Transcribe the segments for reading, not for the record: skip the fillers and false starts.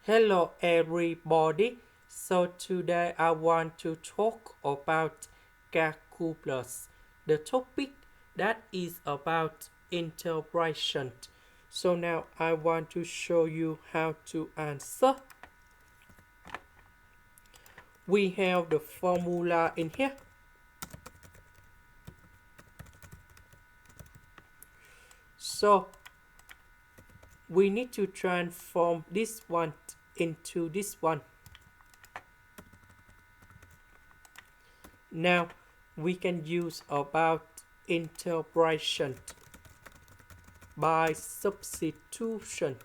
Hello everybody. So today I want to talk about calculus, the topic that is about integration. So now I want to show you how to answer. We have the formula in here. So we need to transform this one into this one. Now we can use about integration by substitution.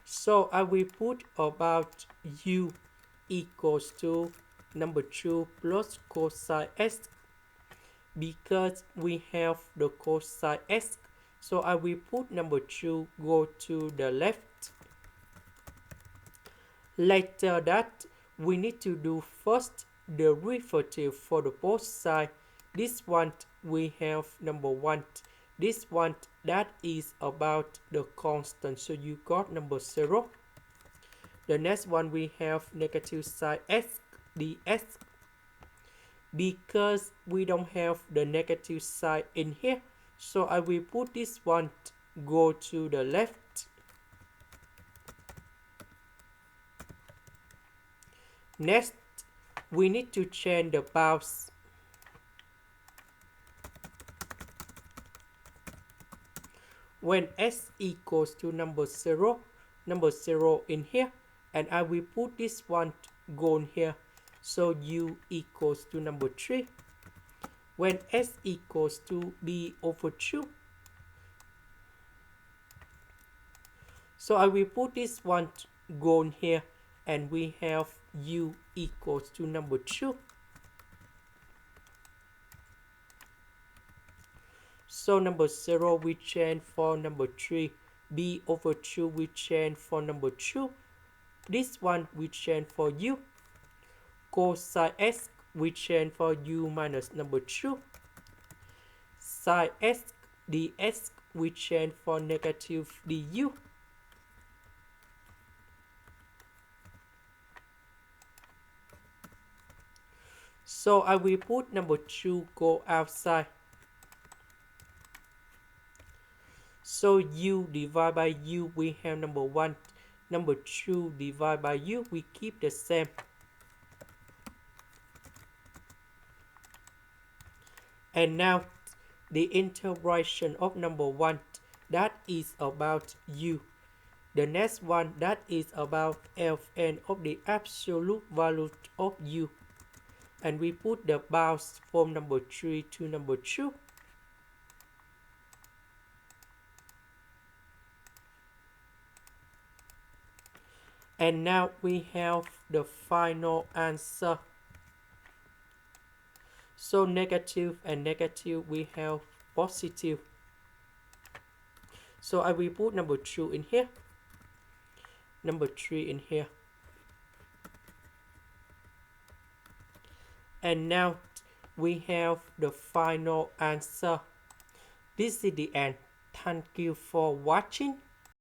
So I will put about u equals to number 2 plus cosine x, because we have the cosine x. So I will put number 2 go to the left. Later that we need to do first the derivative for the both sides. This one we have number 1. This one that is about the constant, so you got number 0. The next one we have negative sine x dx. Because we don't have the negative sign in here, so I will put this one go to the left. Next, we need to change the bounds. When s equals to number 0 in here, and I will put this one go in here. So u equals to number 3. When s equals to b over 2. So I will put this one go in here, and we have u equals to number 2. So number 0 we change for number 3. b over 2 we change for number 2. This one we change for u. Cosine x we change for u minus number 2. Sine x dx we change for negative du. So I will put number 2 go outside. So u divided by u we have number 1. Number 2 divided by u we keep the same. And now the integration of number 1, that is about u. The next one, that is about Fn of the absolute value of u. And we put the bounds from number 3 to number 2. And now we have the final answer. So negative and negative we have positive. So I will put number 2 in here, number 3 in here. And now we have the final answer. This is the end. Thank you for watching.